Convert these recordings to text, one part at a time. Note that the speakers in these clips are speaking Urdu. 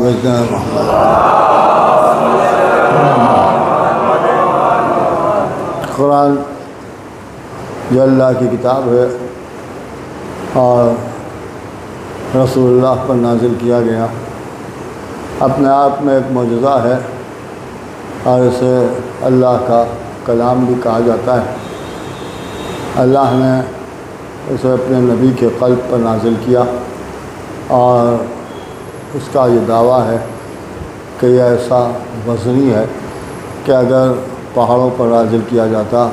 بھیجتے ہیں محمد۔ قرآن جو اللہ کی کتاب ہے اور رسول اللہ پر نازل کیا گیا، اپنے آپ میں ایک معجزہ ہے اور اسے اللہ کا کلام بھی کہا جاتا ہے۔ اللہ نے اسے اپنے نبی کے قلب پر نازل کیا اور اس کا یہ دعویٰ ہے کہ یہ ایسا وزنی ہے کہ اگر پہاڑوں پر نازل کیا جاتا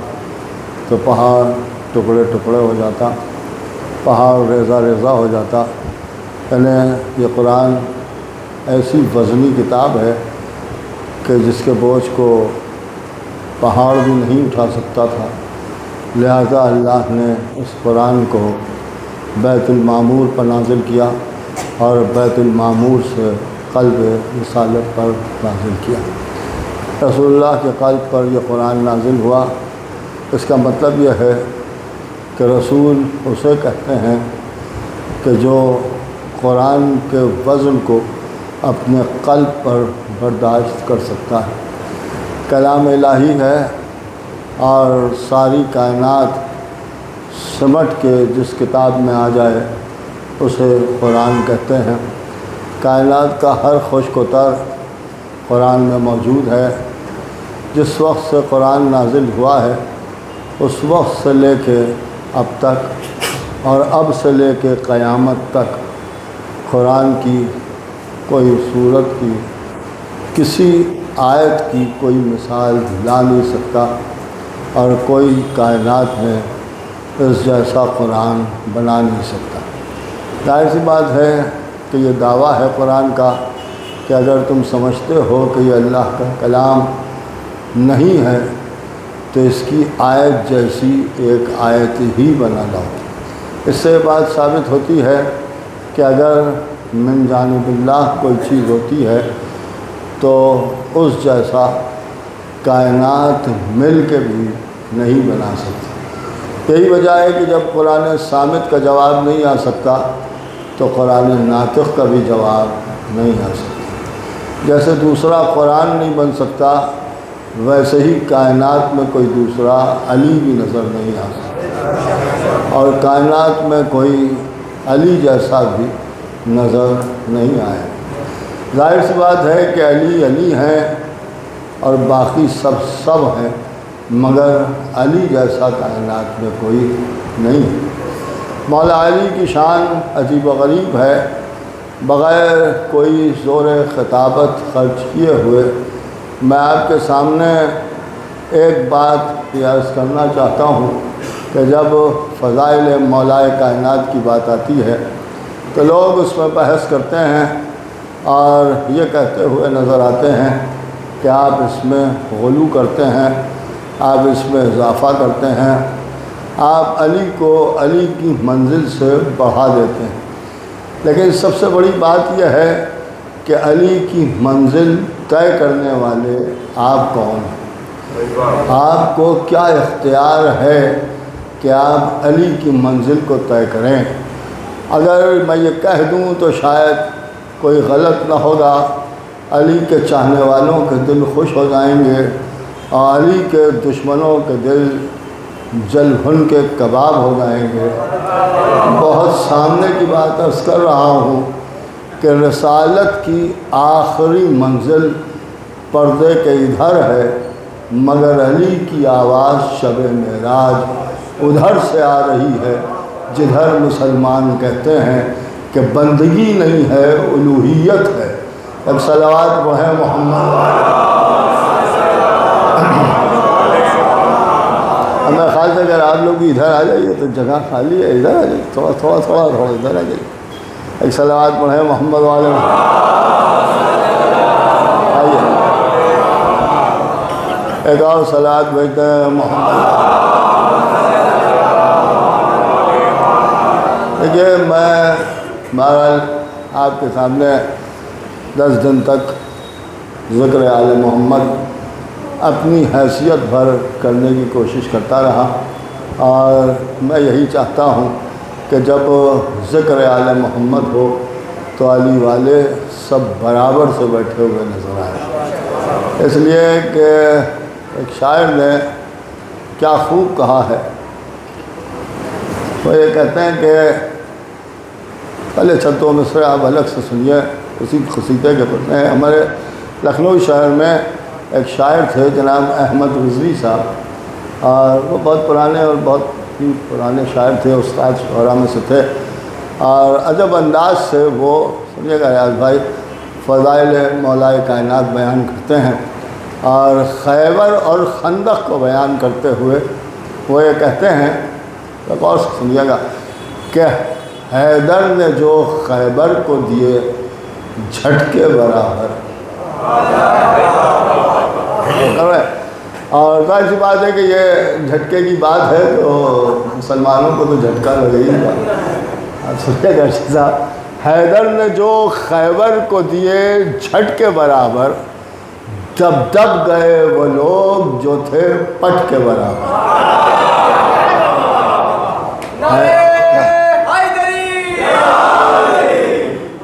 تو پہاڑ ٹکڑے ٹکڑے ہو جاتا، پہاڑ ریزہ ریزہ ہو جاتا۔ یعنی یہ قرآن ایسی وزنی کتاب ہے کہ جس کے بوجھ کو پہاڑ بھی نہیں اٹھا سکتا تھا، لہذا اللہ نے اس قرآن کو بیت المعمور پر نازل کیا اور بیت المعمور سے قلب رسالت پر نازل کیا۔ رسول اللہ کے قلب پر یہ قرآن نازل ہوا۔ اس کا مطلب یہ ہے کہ رسول اسے کہتے ہیں کہ جو قرآن کے وزن کو اپنے قلب پر برداشت کر سکتا ہے۔ کلام الہی ہے اور ساری کائنات سمٹ کے جس کتاب میں آ جائے اسے قرآن کہتے ہیں۔ کائنات کا ہر خشک و تر قرآن میں موجود ہے۔ جس وقت سے قرآن نازل ہوا ہے اس وقت سے لے کے اب تک اور اب سے لے کے قیامت تک قرآن کی کوئی صورت کی، کسی آیت کی کوئی مثال لا نہیں سکتا اور کوئی کائنات میں اس جیسا قرآن بنا نہیں سکتا۔ ظاہر سی بات ہے کہ یہ دعویٰ ہے قرآن کا کہ اگر تم سمجھتے ہو کہ یہ اللہ کا کلام نہیں ہے تو اس کی آیت جیسی ایک آیت ہی بنا لاؤ۔ اس سے بات ثابت ہوتی ہے کہ اگر من جانب اللہ کوئی چیز ہوتی ہے تو اس جیسا کائنات مل کے بھی نہیں بنا سکتی۔ یہی وجہ ہے کہ جب قرآن صامت کا جواب نہیں آ سکتا تو قرآن ناطق کا بھی جواب نہیں آ سکتا۔ جیسے دوسرا قرآن نہیں بن سکتا ویسے ہی کائنات میں کوئی دوسرا علی بھی نظر نہیں آ سکتا اور کائنات میں کوئی علی جیسا بھی نظر نہیں آئے۔ ظاہر سی بات ہے کہ علی علی ہیں اور باقی سب ہیں، مگر علی جیسا کائنات میں کوئی نہیں ہے۔ مولا علی کی شان عجیب و غریب ہے۔ بغیر کوئی زور خطابت خرچ کیے ہوئے میں آپ کے سامنے ایک بات عرض کرنا چاہتا ہوں کہ جب فضائل مولا کائنات کی بات آتی ہے تو لوگ اس میں بحث کرتے ہیں اور یہ کہتے ہوئے نظر آتے ہیں کہ آپ اس میں غلو کرتے ہیں، آپ اس میں اضافہ کرتے ہیں، آپ علی کو علی کی منزل سے بڑھا دیتے ہیں۔ لیکن سب سے بڑی بات یہ ہے کہ علی کی منزل طے کرنے والے آپ کون ہیں؟ آپ کو کیا اختیار ہے کہ آپ علی کی منزل کو طے کریں؟ اگر میں یہ کہہ دوں تو شاید کوئی غلط نہ ہوگا، علی کے چاہنے والوں کے دل خوش ہو جائیں گے اور علی کے دشمنوں کے دل جل بھن کے کباب ہو جائیں گے۔ بہت سامنے کی بات عرض کر رہا ہوں کہ رسالت کی آخری منزل پردے کے ادھر ہے، مگر علی کی آواز شب معراج ادھر سے آ رہی ہے جدھر مسلمان کہتے ہیں کہ بندگی نہیں ہے الوہیت ہے۔ اب صلوات پڑھیں محمد۔ ہمیں خیال سے اگر آپ لوگ ادھر آ جائیے تو جگہ خالی ہے، ادھر آ جائیے، تھوڑا ادھر آ جائیے۔ ایک صلوات پڑھیں محمد والے۔ آئیے ایک اور صلوات بھیجتے ہیں محمد۔ دیکھیے میں بہرحال آپ کے سامنے 10 دن تک ذکر آل محمد اپنی حیثیت بھر کرنے کی کوشش کرتا رہا اور میں یہی چاہتا ہوں کہ جب ذکر آل محمد ہو تو علی والے سب برابر سے بیٹھے ہوئے نظر آئے۔ اس لیے کہ ایک شاعر نے کیا خوب کہا ہے، وہ یہ کہتے ہیں کہ پہلے چھتوں میں سے آپ الگ سے سنیے، اسی قصیدے کے پڑھتے ہیں۔ ہمارے لکھنؤ شہر میں ایک شاعر تھے جناب احمد رضوی صاحب، اور وہ بہت پرانے اور بہت ہی پرانے شاعر تھے، استاد شعراء میں سے تھے، اور عجب انداز سے وہ سنیے گا ریاض بھائی فضائل مولائے کائنات بیان کرتے ہیں، اور خیبر اور خندق کو بیان کرتے ہوئے وہ یہ کہتے ہیں، غور سے سنیے گا، کہ حیدر نے جو خیبر کو دیے جھٹکے برابر، اور ظاہر سی بات ہے کہ یہ جھٹکے کی بات ہے تو مسلمانوں کو تو جھٹکا لگے ہی گا۔ آپ سنیے گا صاحب، حیدر نے جو خیبر کو دیے جھٹکے برابر، دب دب گئے وہ لوگ جو تھے پٹ کے برابر۔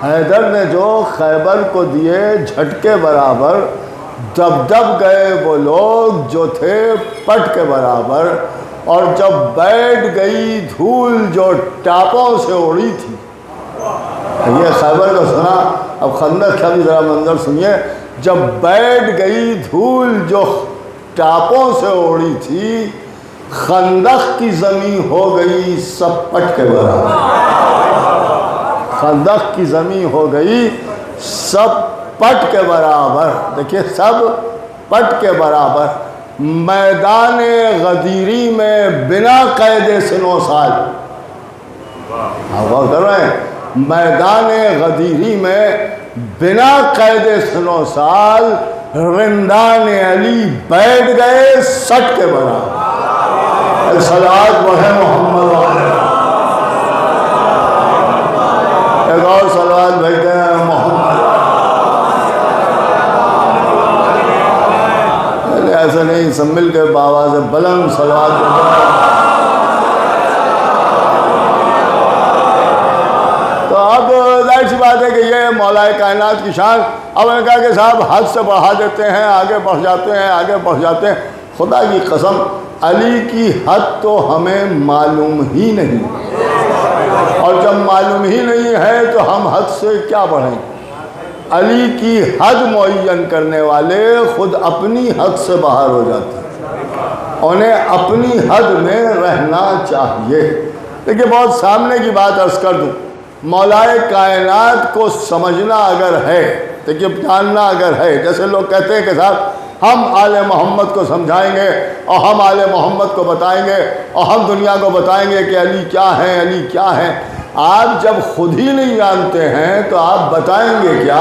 حیدر نے جو خیبر کو دیے جھٹکے برابر، دب دب گئے وہ لوگ جو تھے پٹ کے برابر، اور جب بیٹھ گئی دھول جو ٹاپوں سے اڑی تھی۔ یہ خیبر کا سنا، اب خندق کا بھی ذرا منظر سنیے۔ جب بیٹھ گئی دھول جو ٹاپوں سے اڑی تھی، خندق کی زمین ہو گئی سب پٹ کے برابر۔ خندق کی زمین ہو گئی سب پٹ کے برابر، دیکھیے سب پٹ کے برابر۔ میدان غدیری میں بنا قید سنو سال، آپ غور کر رہے ہیں، میدان غدیری میں بنا قید سنو سال، رندان علی بیٹھ گئے سٹ کے برابر۔ صلوات پڑھیں محمد والے، ایک اور صلوات بھیجتے ہیں محمد۔ ایسا نہیں، سب مل کے بآواز بلند صلوات بھیجتے ہیں۔ تو اب ظاہر سی بات ہے کہ یہ مولائے کائنات کی شان۔ اب انہوں نے کہا کہ صاحب حد سے بڑھا دیتے ہیں، آگے بڑھ جاتے ہیں، آگے بڑھ جاتے ہیں۔ خدا کی قسم علی کی حد تو ہمیں معلوم ہی نہیں، اور جب معلوم ہی نہیں ہے تو ہم حد سے کیا بڑھیں۔ علی کی حد معین کرنے والے خود اپنی حد سے باہر ہو جاتے ہیں، انہیں اپنی حد میں رہنا چاہیے۔ دیکھیے بہت سامنے کی بات عرض کر دوں، مولائے کائنات کو سمجھنا اگر ہے، دیکھیے جاننا اگر ہے، جیسے لوگ کہتے ہیں کہ صاحب ہم آل محمد کو سمجھائیں گے اور ہم آل محمد کو بتائیں گے اور ہم دنیا کو بتائیں گے کہ علی کیا ہے، علی کیا ہے۔ آپ جب خود ہی نہیں جانتے ہیں تو آپ بتائیں گے کیا؟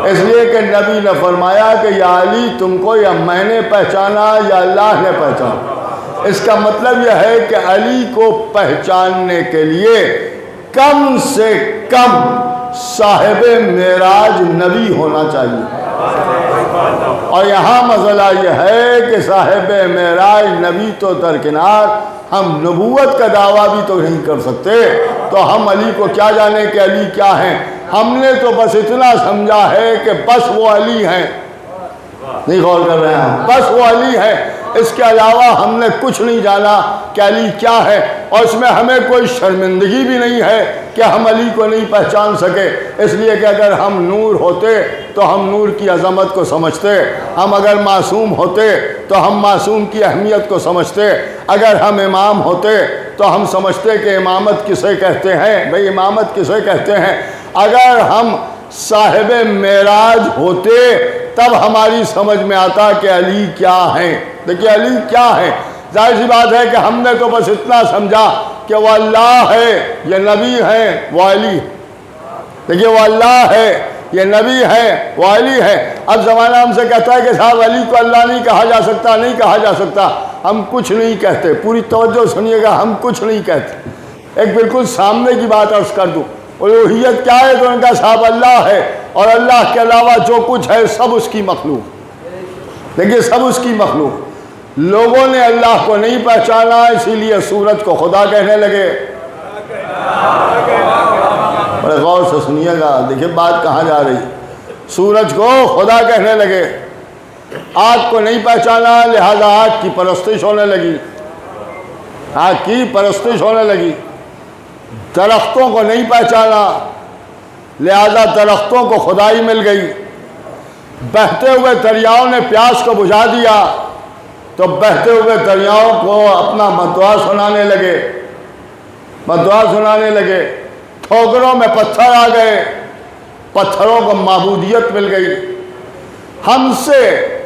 اس لیے کہ نبی نے فرمایا کہ یا علی تم کو یا میں نے پہچانا یا اللہ نے پہچانا۔ اس کا مطلب یہ ہے کہ علی کو پہچاننے کے لیے کم سے کم صاحب معراج نبی ہونا چاہیے، اور یہاں مسئلہ یہ ہے کہ صاحب معراج نبی تو درکنار، ہم نبوت کا دعویٰ بھی تو نہیں کر سکتے، تو ہم علی کو کیا جانیں کہ علی کیا ہیں؟ ہم نے تو بس اتنا سمجھا ہے کہ بس وہ علی ہیں، نہیں غور کر رہے ہیں، بس وہ علی ہیں، اس کے علاوہ ہم نے کچھ نہیں جانا کہ علی کیا ہے، اور اس میں ہمیں کوئی شرمندگی بھی نہیں ہے کہ ہم علی کو نہیں پہچان سکے، اس لیے کہ اگر ہم نور ہوتے تو ہم نور کی عظمت کو سمجھتے، ہم اگر معصوم ہوتے تو ہم معصوم کی اہمیت کو سمجھتے، اگر ہم امام ہوتے تو ہم سمجھتے کہ امامت کسے کہتے ہیں، بھئی امامت کسے کہتے ہیں۔ اگر ہم صاحب معراج ہوتے تب ہماری سمجھ میں آتا کہ علی کیا ہیں۔ دیکھیے علی کیا ہے، ظاہر سی بات ہے کہ ہم نے تو بس اتنا سمجھا کہ وہ اللہ ہے، یہ نبی ہے، وہ علی۔ دیکھیے وہ اللہ ہے، یہ نبی ہے، وہ علی ہے۔ اب زمانہ ہم سے کہتا ہے کہ صاحب علی کو اللہ نہیں کہا جا سکتا، نہیں کہا جا سکتا، ہم کچھ نہیں کہتے، پوری توجہ سنیے گا، ہم کچھ نہیں کہتے۔ ایک بالکل سامنے کی بات عرض کر دوں، الوہیت کیا ہے؟ تو ان کا صاحب اللہ ہے، اور اللہ کے علاوہ جو کچھ ہے سب اس کی مخلوق۔ دیکھیے سب اس کی مخلوق۔ لوگوں نے اللہ کو نہیں پہچانا، اسی لیے سورج کو خدا کہنے لگے، بڑے غور سے سنیے گا، دیکھیے بات کہاں جا رہی ہے۔ سورج کو خدا کہنے لگے، آگ کو نہیں پہچانا لہذا آگ کی پرستش ہونے لگی، آگ کی پرستش ہونے لگی۔ درختوں کو نہیں پہچانا لہذا درختوں کو خدائی مل گئی۔ بہتے ہوئے دریاؤں نے پیاس کو بجھا دیا تو بہتے ہوئے دریاؤں کو اپنا مدعا سنانے لگے، مدعا سنانے لگے۔ ٹھوکروں میں پتھر آ گئے، پتھروں کو معبودیت مل گئی۔ ہم سے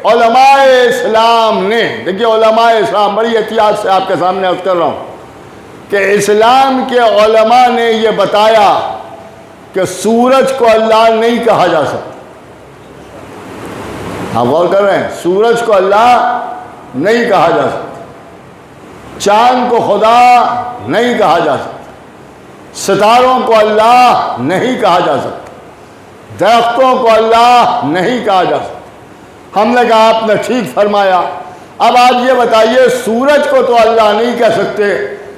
علماء اسلام نے، دیکھیے علماء اسلام، بڑی احتیاط سے آپ کے سامنے عرض کر رہا ہوں کہ اسلام کے علماء نے یہ بتایا کہ سورج کو اللہ نہیں کہا جا سکتا۔ آپ غور کر رہے ہیں، سورج کو اللہ نہیں کہا جا سکتا، چاند کو خدا نہیں کہا جا سکتا، ستاروں کو اللہ نہیں کہا جا سکتا، درختوں کو اللہ نہیں کہا جا سکتا۔ ہم نے کہا آپ نے ٹھیک فرمایا، اب آپ یہ بتائیے سورج کو تو اللہ نہیں کہہ سکتے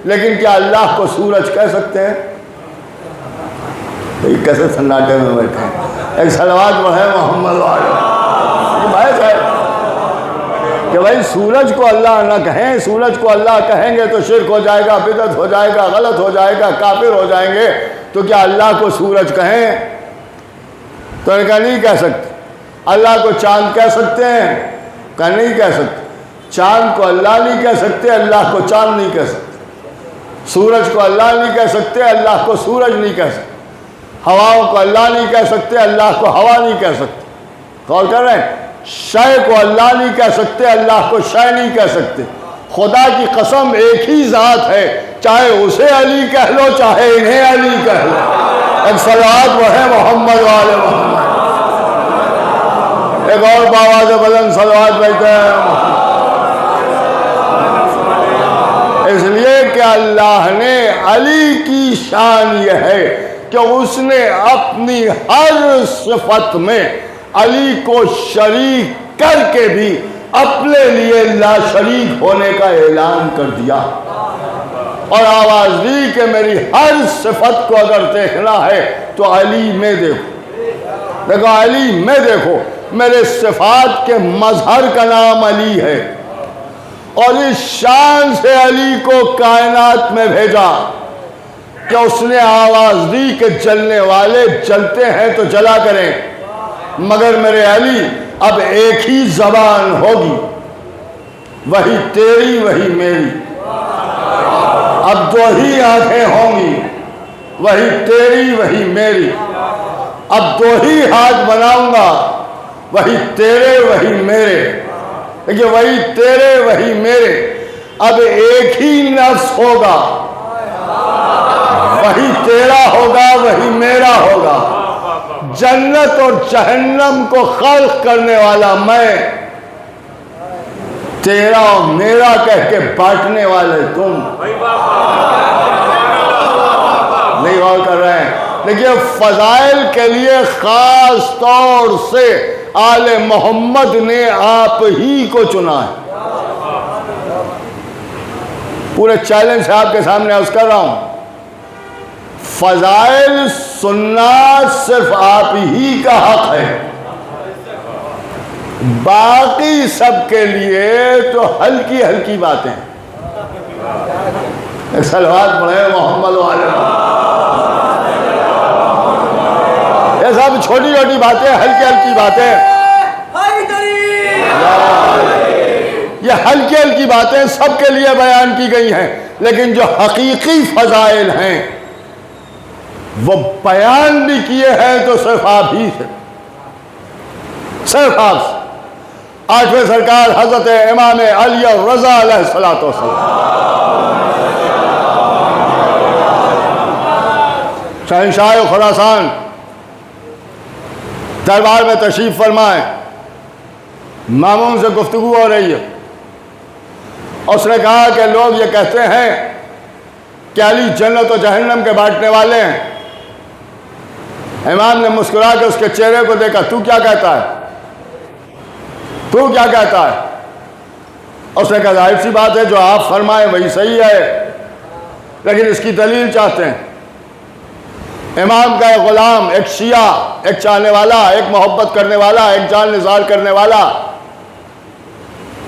لیکن کیا اللہ کو سورج کہہ سکتے ہیں؟ کیسے سناٹے میں بیٹھے ہیں، ایک صلوات پڑھے محمد والے بحث ہے کہ بھائی سورج کو اللہ نہ کہیں، سورج کو اللہ کہیں گے تو شرک ہو جائے گا، بدعت ہو جائے گا، غلط ہو جائے گا، کافر ہو جائیں گے، تو کیا اللہ کو سورج کہیں؟ تو نے کہا نہیں کہہ سکتے۔ اللہ کو چاند کہہ سکتے ہیں؟ کہا نہیں کہہ سکتے۔ چاند کو اللہ نہیں کہہ سکتے، اللہ کو چاند نہیں کہہ سکتے۔ سورج کو اللہ نہیں کہہ سکتے، اللہ کو سورج نہیں کہہ سکتے۔ ہواؤں کو اللہ نہیں کہہ سکتے، اللہ کو ہوا نہیں کہہ سکتے۔ غور کر رہے ہیں، شے کو اللہ نہیں کہہ سکتے، اللہ کو شے نہیں کہہ سکتے۔ خدا کی قسم ایک ہی ذات ہے، چاہے اسے علی کہہ لو چاہے انہیں علی کہہ لو۔ ایک صلوات وہ ہے محمد والے محمد، ایک اور باواز بلند صلوات بیٹھے ہیں۔ اس لیے کہ اللہ نے علی کی شان یہ ہے کہ اس نے اپنی ہر صفت میں علی کو شریک کر کے بھی اپنے لیے لا شریک ہونے کا اعلان کر دیا، اور آواز دی کہ میری ہر صفت کو اگر دیکھنا ہے تو علی میں دیکھو، دیکھو علی میں دیکھو۔ میرے صفات کے مظہر کا نام علی ہے، اور اس شان سے علی کو کائنات میں بھیجا کہ اس نے آواز دی کہ جلنے والے جلتے ہیں تو جلا کریں، مگر میرے علی اب ایک ہی زبان ہوگی، وہی تیری وہی میری۔ اب دو ہی آنکھیں ہوں گی، وہی تیری وہی میری۔ اب دو ہی ہاتھ بناؤں گا، وہی تیرے وہی میرے۔ دیکھیے وہی تیرے وہی میرے۔ اب ایک ہی نفس ہوگا، وہی تیرا ہوگا وہی میرا ہوگا۔ جنت اور جہنم کو خلق کرنے والا میں، تیرا اور میرا کہہ کے بانٹنے والے تم۔ نہیں غور کر رہے ہیں؟ دیکھیے فضائل کے لیے خاص طور سے آل محمد نے آپ ہی کو چنا ہے۔ پورے چیلنج سے آپ کے سامنے عرض کر رہا ہوں، فضائل سننا صرف آپ ہی کا حق ہے، باقی سب کے لیے تو ہلکی ہلکی باتیں۔ ایک صلوات پڑھے محمد والے۔ یہ سب چھوٹی چھوٹی باتیں، ہلکی ہلکی باتیں، یہ ہلکی ہلکی باتیں سب کے لیے بیان کی گئی ہیں، لیکن جو حقیقی فضائل ہیں وہ بیان بھی کیے ہیں تو صرف آپ ہی سے، صرف آپ سے۔ آٹھویں سرکار حضرت امام علی الرضا علیہ الصلوۃ والسلام، شہنشاہ خراسان دربار میں تشریف فرمائے، مامون سے گفتگو ہو رہی ہے۔ اس نے کہا کہ لوگ یہ کہتے ہیں کہ علی جنت و جہنم کے بانٹنے والے ہیں۔ امام نے مسکرا کے اس کے چہرے کو دیکھا، تو کیا کہتا ہے؟ تو کیا کہتا ہے؟ اس نے کہا ظاہر سی بات ہے جو آپ فرمائیں وہی صحیح ہے، لیکن اس کی دلیل چاہتے ہیں۔ امام کا ایک غلام، ایک شیعہ، ایک چاہنے والا، ایک محبت کرنے والا، ایک جان نثار کرنے والا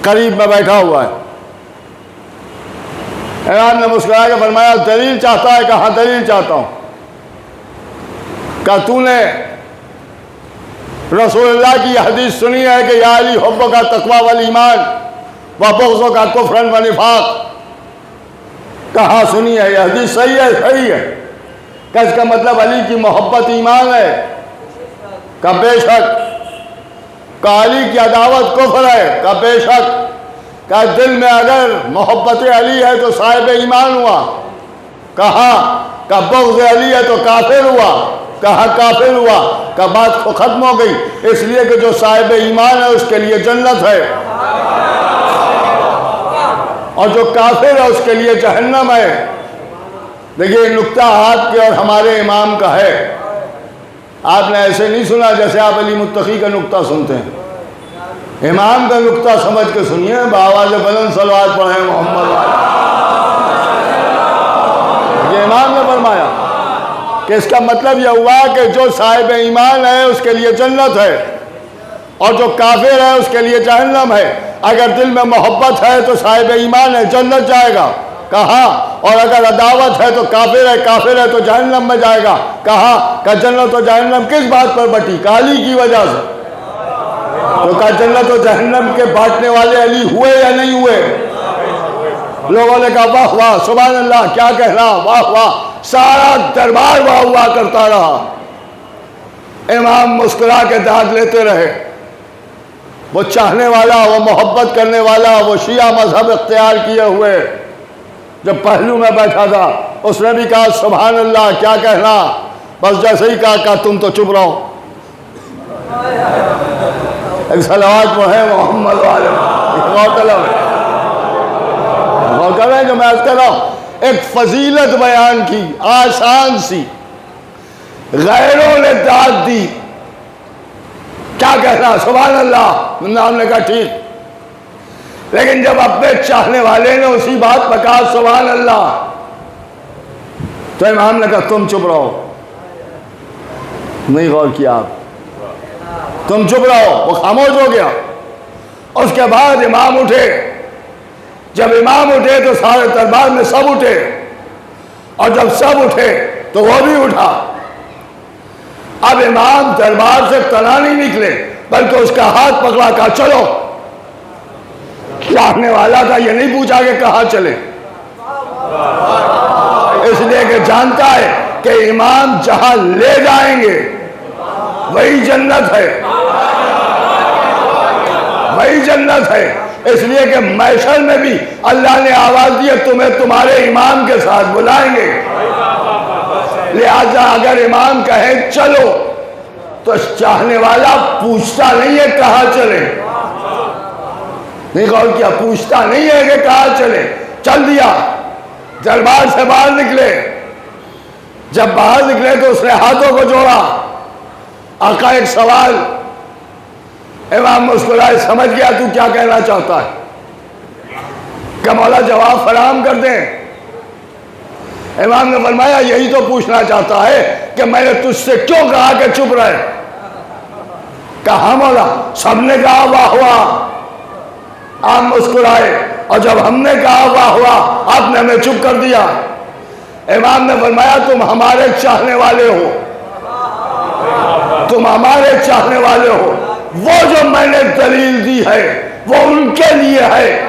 قریب میں بیٹھا ہوا ہے۔ امام نے مسکرا کے فرمایا دلیل چاہتا ہے؟ کہاں دلیل چاہتا ہوں۔ کہا تو نے رسول اللہ کی یہ حدیث سنی ہے کہ یا علی حب کا تقوی والایمان و بغض کا کفر و نفاق؟ کہاں سنی ہے؟ یہ حدیث صحیح ہے؟ صحیح ہے۔ کہ اس کا مطلب علی کی محبت ایمان ہے؟ کہ بے شک۔ کہ علی کی عداوت کفر ہے؟ کہ بے شک۔ کہ دل میں اگر محبت علی ہے تو صاحب ایمان ہوا؟ کہا۔ کہ بغض علی ہے تو کافر ہوا؟ کہا کافر ہوا۔ کہ بات تو ختم ہو گئی، اس لیے کہ جو صاحب ایمان ہے اس کے لیے جنت ہے، اور جو کافر ہے اس کے لیے جہنم ہے۔ دیکھیے نکتہ آپ کے اور ہمارے امام کا ہے۔ آپ نے ایسے نہیں سنا جیسے آپ علی متقی کا نکتہ سنتے ہیں۔ امام کا نکتہ سمجھ کے سنیے، بآواز بلند صلوات پڑھیں محمد والے۔ یہ امام نے فرمایا کہ اس کا مطلب یہ ہوا کہ جو صاحب ایمان ہے اس کے لیے جنت ہے، اور جو کافر ہے اس کے لیے جہنم ہے۔ اگر دل میں محبت ہے تو صاحب ایمان ہے، جنت جائے گا۔ کہا۔ اور اگر عداوت ہے تو کافر ہے تو جہنم میں جائے گا۔ کہا۔ کہ جنت و جہنم کس بات پر بٹی؟ کہ علی کی وجہ سے۔ تو کہا جنت و جہنم کے بانٹنے والے علی ہوئے یا نہیں ہوئے؟ لوگوں نے کہا واہ واہ سبحان اللہ، کیا کہنا، واہ واہ، سارا دربار واہ واہ کرتا رہا۔ امام مسکرا کے داد لیتے رہے۔ وہ چاہنے والا، وہ محبت کرنے والا، وہ شیعہ مذہب اختیار کیے ہوئے جب پہلو میں بیٹھا تھا، اس نے بھی کہا سبحان اللہ، کیا کہنا، بس جیسے ہی کہا تم تو چپ رہو۔ ایک صلوات پڑھیں محمد والے۔ غور کر رہے ہیں جو میں عرض کر رہا ہوں، ایک فضیلت بیان کی آسان سی، غیروں نے داد دی، کیا کہنا سبحان اللہ، ہم نے کہا ٹھیک، لیکن جب اپنے چاہنے والے نے اسی بات پر کہا سبحان اللہ، تو امام نے کہا تم چپ رہو۔ نہیں غور کیا آپ، تم چپ رہو، وہ خاموش ہو گیا۔ اس کے بعد امام اٹھے۔ جب امام اٹھے تو سارے دربار میں سب اٹھے، اور جب سب اٹھے تو وہ بھی اٹھا۔ اب امام دربار سے تنا نہیں نکلے، بلکہ اس کا ہاتھ پکڑا، کہا چلو۔ چاہنے والا تھا، یہ نہیں پوچھا کہ کہاں چلے، اس لیے کہ جانتا ہے کہ امام جہاں لے جائیں گے وہی جنت ہے، وہی جنت ہے۔ اس لیے کہ محشر میں بھی اللہ نے آواز دی تمہیں تمہارے امام کے ساتھ بلائیں گے، لہذا اگر امام کہیں چلو تو چاہنے والا پوچھتا نہیں ہے کہاں چلے، نہیں غور کیا، پوچھتا نہیں ہے کہ کہاں چلے، چل دیا، دربار سے باہر نکلے۔ جب باہر نکلے تو اس نے ہاتھوں کو جوڑا، آقا ایک سوال۔ امام مسکرائے، سمجھ گیا تو کیا کہنا چاہتا ہے، کہ مولا جواب فراہم کر دیں۔ امام نے فرمایا یہی تو پوچھنا چاہتا ہے کہ میں نے تجھ سے کیوں کہا کہ چپ رہے؟ کہا مولا، سب نے کہا واہ واہ، آپ مسکرائے، اور جب ہم نے کہا واہ واہ آپ نے ہمیں چپ کر دیا۔ امام نے فرمایا تم ہمارے چاہنے والے ہو، تم ہمارے چاہنے والے ہو، وہ جو میں نے دلیل دی ہے وہ ان کے لیے ہے،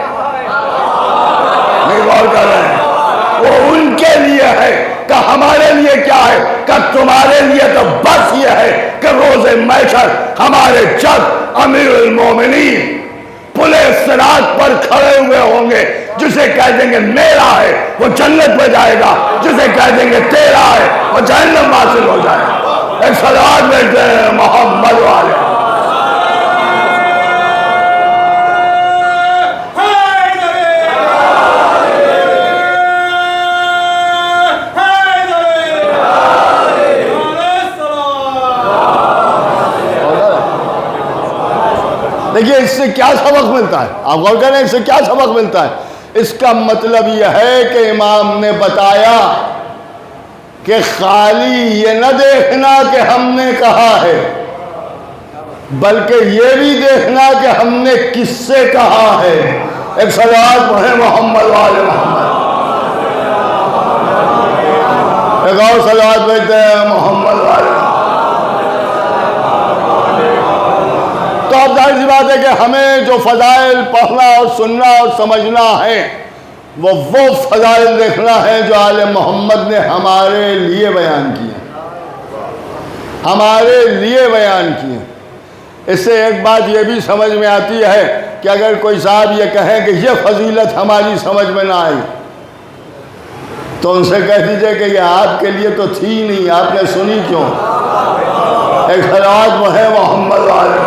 نہیں غور کر رہے ہیں، وہ ان کے لیے ہے، کہ ہمارے لیے کیا ہے، کہ تمہارے لیے تو بس یہ ہے کہ روز محشر ہمارے جد امیر المومنین پلے صراط پر کھڑے ہوئے ہوں گے، جسے کہہ دیں گے میرا ہے وہ جنت میں جائے گا، جسے کہہ دیں گے تیرا ہے وہ جہنم حاصل ہو جائے گا۔ ایک صلوات بھیجتے ہیں محمد والے۔ دیکھیے اس سے کیا سبق ملتا ہے، آپ غور کریں اس سے کیا سبق ملتا ہے۔ اس کا مطلب یہ ہے کہ امام نے بتایا کہ کہ خالی یہ نہ دیکھنا کہ ہم نے کہا ہے، بلکہ یہ بھی دیکھنا کہ ہم نے کس سے کہا ہے۔ ایک صلوات پڑھیں محمد والے محمد، ایک اور صلوات بھیجتے ہیں محمد والے۔ تو اب ظاہر سی بات ہے کہ ہمیں جو فضائل پڑھنا اور سننا اور سمجھنا ہے وہ فضائل دیکھنا ہے جو آل محمد نے ہمارے لیے بیان کیے، ہمارے لیے بیان کیے۔ اس سے ایک بات یہ بھی سمجھ میں آتی ہے کہ اگر کوئی صاحب یہ کہیں کہ یہ فضیلت ہماری سمجھ میں نہ آئی تو ان سے کہہ دیجئے کہ یہ آپ کے لیے تو تھی نہیں، آپ نے سنی کیوں؟ ایک صلوات وہ ہے محمد والے۔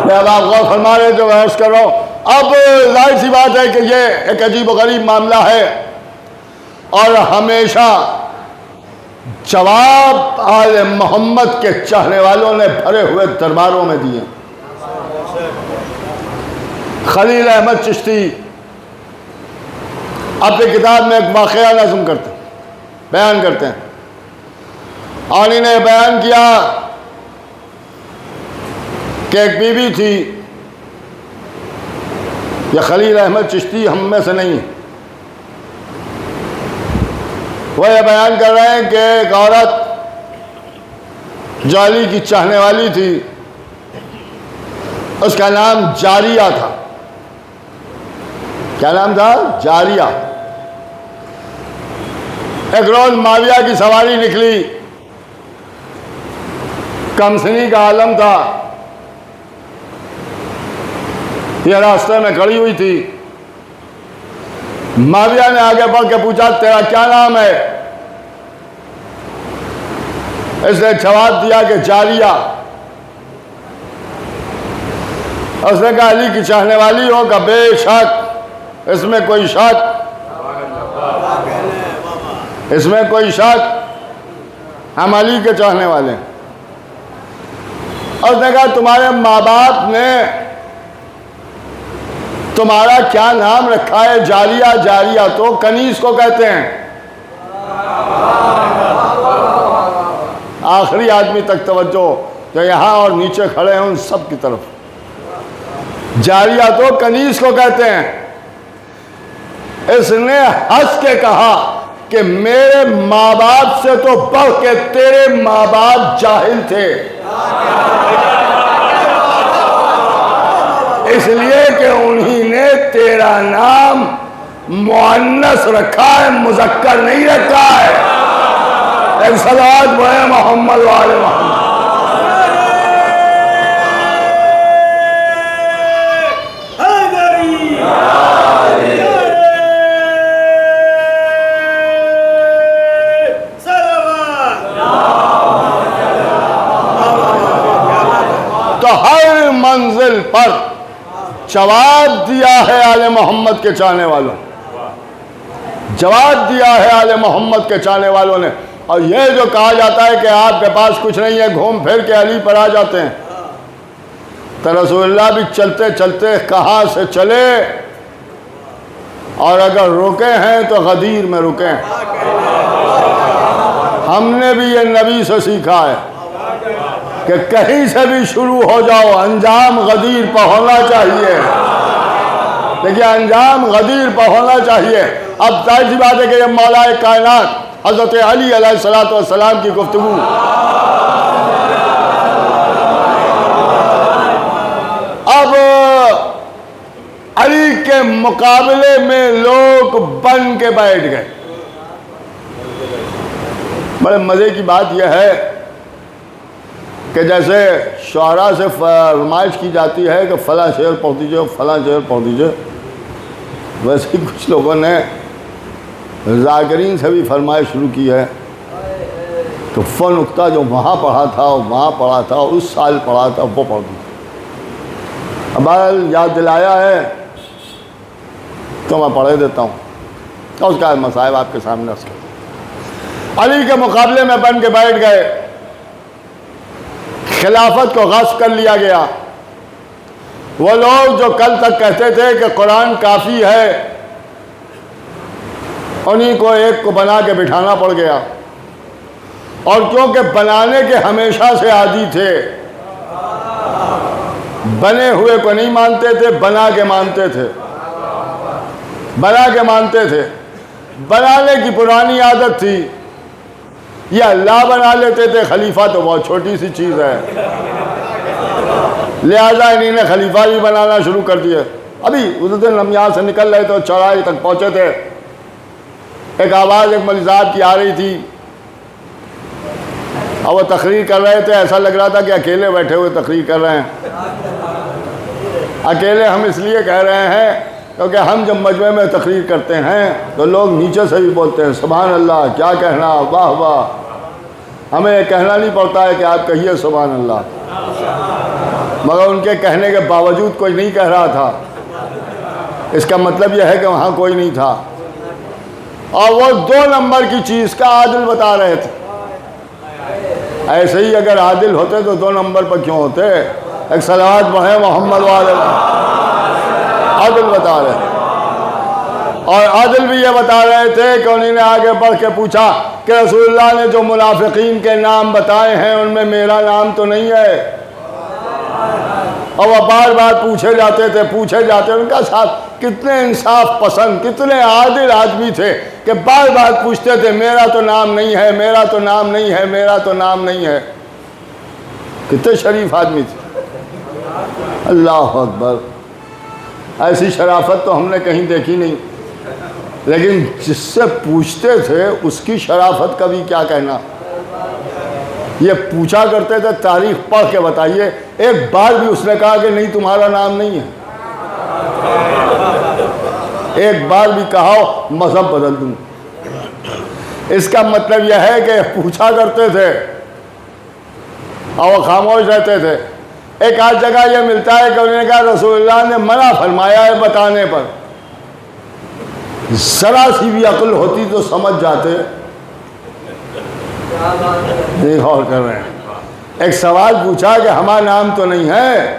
میں اب آپ غور فرما رہے جو بحث کر رہا ہوں۔ اب ظاہر سی بات ہے کہ یہ ایک عجیب و غریب معاملہ ہے اور ہمیشہ جواب آل محمد کے چاہنے والوں نے بھرے ہوئے درباروں میں دیے۔ خلیل احمد چشتی اپنی کتاب میں ایک واقعہ نظم کرتے بیان کرتے ہیں اور انہیں نے بیان کیا کہ ایک بی بی تھی، یہ خلیل احمد چشتی ہم میں سے نہیں، وہ یہ بیان کر رہے ہیں کہ ایک عورت جو علی کی چاہنے والی تھی، اس کا نام جاریہ تھا۔ کیا نام تھا؟ جاریہ۔ ایک روز معاویہ کی سواری نکلی، کمسنی کا عالم تھا، یہ راستے میں کھڑی ہوئی تھی۔ معاویہ نے آگے بڑھ کے پوچھا تیرا کیا نام ہے؟ اس نے جواب دیا کہ جاریہ۔ اس نے کہا علی کی چاہنے والی ہوگا؟ بے شک، اس میں کوئی شک، اس میں کوئی شک، ہم علی کے چاہنے والے ہیں۔ اس نے کہا تمہارے ماں باپ نے تمہارا کیا نام رکھا ہے؟ جاریہ۔ جاریہ تو کنیز کو کہتے ہیں۔ آخری آدمی تک توجہ جو یہاں اور نیچے کھڑے ہیں ان سب کی طرف، جاریہ تو کنیز کو کہتے ہیں۔ اس نے ہنس کے کہا کہ میرے ماں باپ سے تو بڑھ کے تیرے ماں باپ جاہل تھے، اس لیے کہ انہی نے تیرا نام مؤنث رکھا ہے، مذکر نہیں رکھا ہے۔ ایک صلوات پڑھیں محمد والے محمد۔ تو ہر منزل پر جواب دیا ہے آل محمد کے چاہنے والوں، جواب دیا ہے آل محمد کے چاہنے والوں نے۔ اور یہ جو کہا جاتا ہے کہ آپ کے پاس کچھ نہیں ہے، گھوم پھر کے علی پر آ جاتے ہیں، تو رسول اللہ بھی چلتے چلتے کہاں سے چلے، اور اگر رکے ہیں تو غدیر میں رکے ہیں۔ ہم نے بھی یہ نبی سے سیکھا ہے کہ کہیں سے بھی شروع ہو جاؤ، انجام غدیر پر ہونا چاہیے۔ دیکھیے انجام غدیر پر ہونا چاہیے۔ اب ظاہر سی بات ہے کہ یہ مولا کائنات حضرت علی علیہ السلام کی گفتگو، اب علی کے مقابلے میں لوگ بن کے بیٹھ گئے۔ بڑے مزے کی بات یہ ہے کہ جیسے شعراء سے فرمائش کی جاتی ہے کہ فلاں شعر پڑھ دیجئے، فلاں شعر پڑھ دیجئے، ویسے ہی کچھ لوگوں نے ذاکرین سے بھی فرمائش شروع کی ہے تو فن نقطہ جو وہاں پڑھا تھا، وہاں پڑھا تھا، اس سال پڑھا تھا، وہ پڑھ دیا۔ اب یاد دلایا ہے تو میں پڑھے دیتا ہوں، اور اس کا مصائب آپ کے سامنے اس کا۔ علی کے مقابلے میں بن کے بیٹھ گئے، خلافت کو غصب کر لیا گیا۔ وہ لوگ جو کل تک کہتے تھے کہ قرآن کافی ہے، انہیں کو ایک کو بنا کے بٹھانا پڑ گیا، اور کیونکہ بنانے کے ہمیشہ سے عادی تھے، بنے ہوئے کو نہیں مانتے تھے، بنا کے مانتے تھے، بنا کے مانتے تھے۔ بنانے کی پرانی عادت تھی، یہ اللہ بنا لیتے تھے، خلیفہ تو بہت چھوٹی سی چیز ہے، لہذا انہیں نے خلیفہ بھی بنانا شروع کر دیا۔ ابھی اس دن ہم یہاں سے نکل رہے تھے، چوراہے تک پہنچے تھے، ایک آواز ایک مولوی صاحب کی آ رہی تھی، اور وہ تقریر کر رہے تھے، ایسا لگ رہا تھا کہ اکیلے بیٹھے ہوئے تقریر کر رہے ہیں۔ اکیلے ہم اس لیے کہہ رہے ہیں کیونکہ ہم جب مجمع میں تقریر کرتے ہیں تو لوگ نیچے سے بھی بولتے ہیں سبحان اللہ، کیا کہنا، واہ واہ۔ ہمیں یہ کہنا نہیں پڑتا ہے کہ آپ کہیے سبحان اللہ، مگر ان کے کہنے کے باوجود کوئی نہیں کہہ رہا تھا، اس کا مطلب یہ ہے کہ وہاں کوئی نہیں تھا، اور وہ 2 نمبر کی چیز کا عادل بتا رہے تھے۔ ایسے ہی اگر عادل ہوتے تو 2 نمبر پر کیوں ہوتے؟ ایک صلوات پڑھیں محمد والے، عادل بتا رہے تھے۔ اور عادل بھی یہ بتا رہے تھے کہ انہوں نے آگے بڑھ کے پوچھا کہ رسول اللہ نے جو منافقین کے نام بتائے ہیں ان میں میرا نام تو نہیں ہے؟ اور وہ بار بار پوچھے جاتے، ان کا ساتھ کتنے انصاف پسند، کتنے عادل آدمی تھے کہ بار بار پوچھتے تھے میرا تو نام نہیں ہے، میرا تو نام نہیں ہے، میرا تو نام نہیں ہے۔ کتنے شریف آدمی تھے، اللہ اکبر۔ ایسی شرافت تو ہم نے کہیں دیکھی نہیں، لیکن جس سے پوچھتے تھے اس کی شرافت کا بھی کیا کہنا۔ یہ پوچھا کرتے تھے تاریخ پڑھ کے بتائیے، ایک بار بھی اس نے کہا کہ نہیں تمہارا نام نہیں ہے؟ ایک بار بھی کہا مذہب بدل دوں؟ اس کا مطلب یہ ہے کہ پوچھا کرتے تھے اور وہ خاموش رہتے تھے۔ ایک آدھ جگہ یہ ملتا ہے کہ انہوں نے کہا رسول اللہ نے منع فرمایا ہے بتانے پر، ذرا سی بھی عقل ہوتی تو سمجھ جاتے، نہیں غور کر رہے ہیں۔ ایک سوال پوچھا کہ ہمارا نام تو نہیں ہے،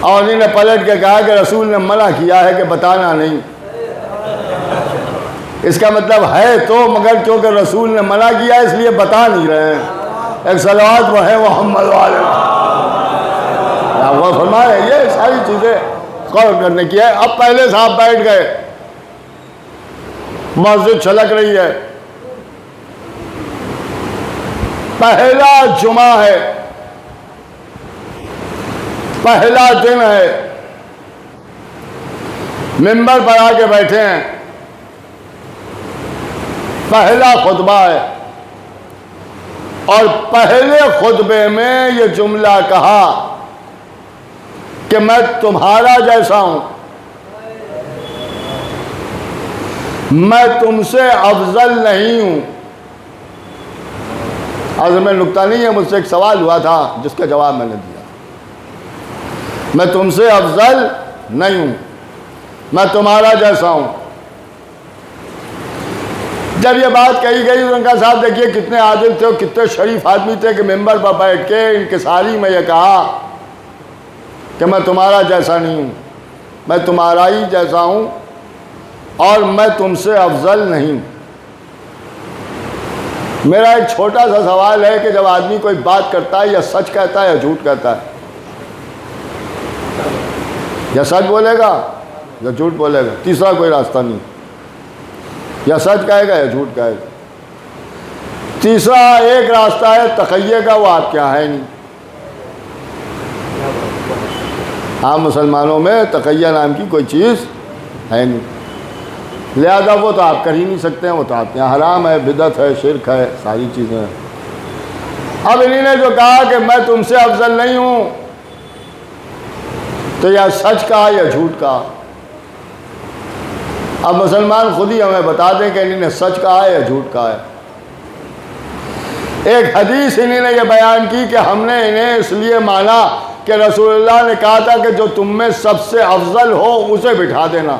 اور انہوں نے پلٹ کے کہا کہ رسول نے منع کیا ہے کہ بتانا نہیں۔ اس کا مطلب ہے تو، مگر کیونکہ رسول نے منع کیا اس لیے بتا نہیں رہے ہیں۔ ایک صلوات وہ ہے محمد والے، وہ فرمائے یہ ساری چیزیں غور کرنے کی ہے۔ اب پہلے صاحب بیٹھ گئے، مسجد چھلک رہی ہے، پہلا جمعہ ہے، پہلا دن ہے، منبر پر آ کے بیٹھے ہیں، پہلا خطبہ ہے، اور پہلے خطبے میں یہ جملہ کہا کہ میں تمہارا جیسا ہوں، میں تم سے افضل نہیں ہوں۔ آج میں نکتہ نہیں ہے، مجھ سے ایک سوال ہوا تھا جس کا جواب میں نے دیا، میں تم سے افضل نہیں ہوں، میں تمہارا جیسا ہوں۔ جب یہ بات کہی گئی تو ان کا صاحب دیکھیے کتنے عادل تھے اور کتنے شریف آدمی تھے کہ ممبر پر بیٹھ کے انکساری میں یہ کہا کہ میں تمہارا جیسا نہیں ہوں، میں تمہارا ہی جیسا ہوں، اور میں تم سے افضل نہیں۔ میرا ایک چھوٹا سا سوال ہے کہ جب آدمی کوئی بات کرتا ہے یا سچ کہتا ہے یا جھوٹ کہتا ہے، یا سچ بولے گا یا جھوٹ بولے گا، تیسرا کوئی راستہ نہیں، یا سچ کہے گا یا جھوٹ کہے گا۔ تیسرا ایک راستہ ہے تقیہ کا، وہ آپ کے یہاں ہے نہیں۔ عام مسلمانوں میں تقیہ نام کی کوئی چیز ہے نہیں، لہذا وہ تو آپ کر ہی نہیں سکتے ہیں، وہ تو آپ کے یہاں حرام ہے، بدعت ہے، شرک ہے، ساری چیزیں ہیں۔ اب انہی نے جو کہا کہ میں تم سے افضل نہیں ہوں، تو یا سچ کہا یا جھوٹ کہا۔ اب مسلمان خود ہی ہمیں بتا دیں کہ انہی نے سچ کہا ہے یا جھوٹ کہا ہے۔ ایک حدیث انہی نے یہ بیان کی کہ ہم نے انہیں اس لیے مانا کہ رسول اللہ نے کہا تھا کہ جو تم میں سب سے افضل ہو اسے بٹھا دینا۔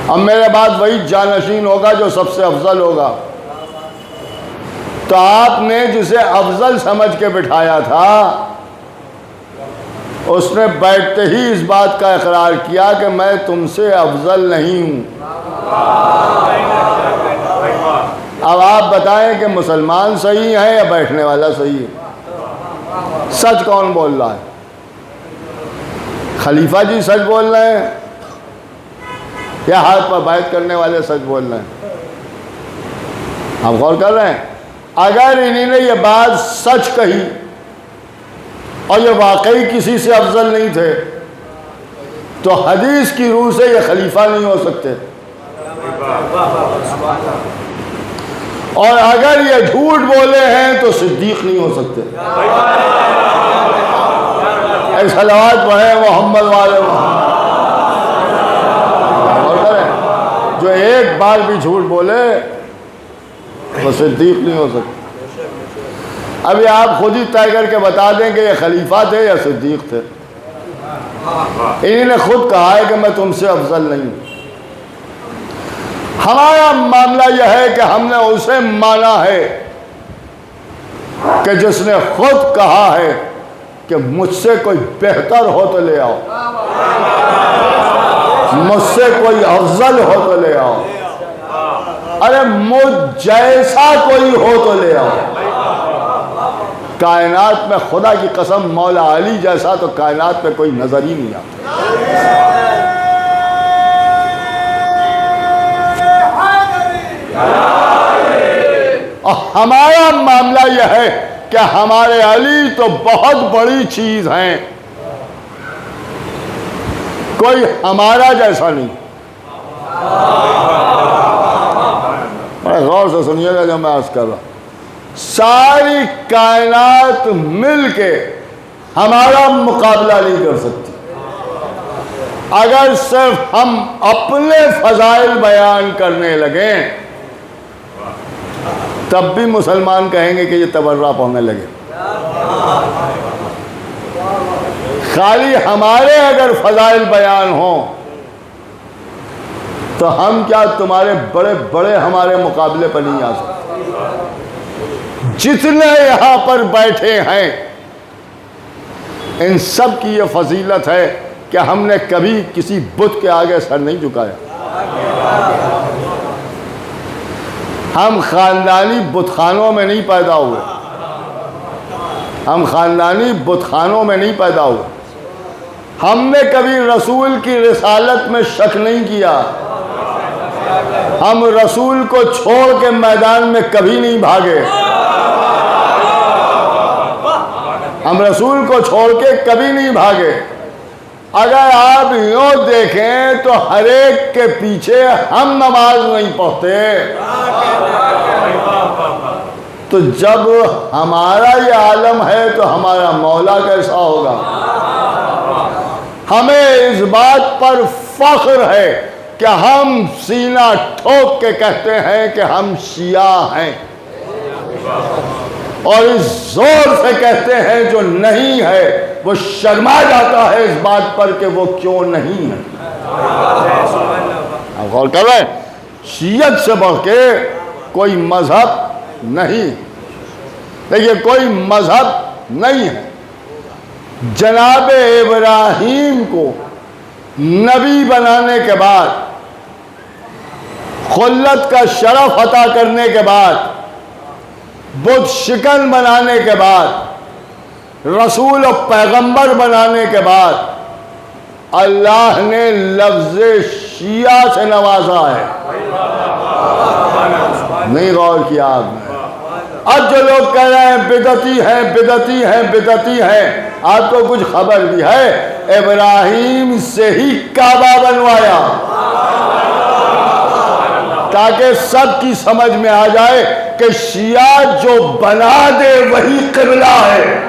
اب میرے بعد وہی جانشین ہوگا جو سب سے افضل ہوگا، تو آپ نے جسے افضل سمجھ کے بٹھایا تھا اس نے بیٹھتے ہی اس بات کا اقرار کیا کہ میں تم سے افضل نہیں ہوں۔ اب آپ بتائیں کہ مسلمان صحیح ہیں یا بیٹھنے والا صحیح ہے؟ سچ کون بول رہا ہے؟ خلیفہ جی سچ بول رہے ہیں یا ہاتھ پر بیعت کرنے والے سچ بول رہے ہیں؟ آپ غور کر رہے ہیں؟ اگر انہی نے یہ بات سچ کہی اور یہ واقعی کسی سے افضل نہیں تھے تو حدیث کی روح سے یہ خلیفہ نہیں ہو سکتے، اور اگر یہ جھوٹ بولے ہیں تو صدیق نہیں ہو سکتے۔ اے صلوات پڑھیں محمد والے محمد۔ جو ایک بار بھی جھوٹ بولے وہ صدیق نہیں ہو سکتے۔ ابھی آپ خود ہی طے کر کے بتا دیں کہ یہ خلیفہ تھے یا صدیق تھے۔ انہوں نے خود کہا ہے کہ میں تم سے افضل نہیں ہوں۔ ہمارا معاملہ یہ ہے کہ ہم نے اسے مانا ہے کہ جس نے خود کہا ہے کہ مجھ سے کوئی بہتر ہو تو لے آؤ، مجھ سے کوئی افضل ہو تو لے آؤ، ارے مجھ جیسا کوئی ہو تو لے آؤ۔ کائنات میں خدا کی قسم مولا علی جیسا تو کائنات میں کوئی نظر ہی نہیں آتا۔ اور ہمارا معاملہ یہ ہے کہ ہمارے علی تو بہت بڑی چیز ہیں، کوئی ہمارا جیسا نہیں۔ بڑے غور سے سنیے گا جو میں عرض کر رہا ہوں، ساری کائنات مل کے ہمارا مقابلہ نہیں کر سکتی۔ اگر صرف ہم اپنے فضائل بیان کرنے لگیں تب بھی مسلمان کہیں گے کہ یہ تبرہ پانے لگے۔ خالی ہمارے اگر فضائل بیان ہوں تو ہم کیا تمہارے بڑے بڑے ہمارے مقابلے پر نہیں آ سکتے۔ جتنے یہاں پر بیٹھے ہیں ان سب کی یہ فضیلت ہے کہ ہم نے کبھی کسی بت کے آگے سر نہیں جھکایا۔ ہم خاندانی بت خانوں میں نہیں پیدا ہوئے، ہم خاندانی بت خانوں میں نہیں پیدا ہوئے۔ ہم نے کبھی رسول کی رسالت میں شک نہیں کیا، ہم رسول کو چھوڑ کے میدان میں کبھی نہیں بھاگے، ہم رسول کو چھوڑ کے کبھی نہیں بھاگے۔ اگر آپ یوں دیکھیں تو ہر ایک کے پیچھے ہم نماز نہیں پڑھتے، تو جب ہمارا یہ عالم ہے تو ہمارا مولا کیسا ہوگا؟ ہمیں اس بات پر فخر ہے کہ ہم سینہ ٹھوک کے کہتے ہیں کہ ہم شیعہ ہیں، اور اس زور سے کہتے ہیں جو نہیں ہے وہ شرما جاتا ہے اس بات پر کہ وہ کیوں نہیں ہے۔ آپ غور کر رہے ہیں، شیعت سے بڑھ کے کوئی مذہب نہیں، دیکھیے کوئی مذہب نہیں ہے۔ جناب ابراہیم کو نبی بنانے کے بعد، خلت کا شرف عطا کرنے کے بعد، بت شکن بنانے کے بعد، رسول و پیغمبر بنانے کے بعد اللہ نے لفظ شیعہ سے نوازا ہے۔ نہیں غور کیا آپ نے؟ اب جو لوگ کہہ رہے ہیں بدعتی ہیں بدعتی ہیں بدعتی ہیں، آپ کو کچھ خبر بھی ہے ابراہیم سے ہی کعبہ بنوایا تاکہ سب کی سمجھ میں آ جائے کہ شیعہ جو بنا دے وہی قبلہ ہے،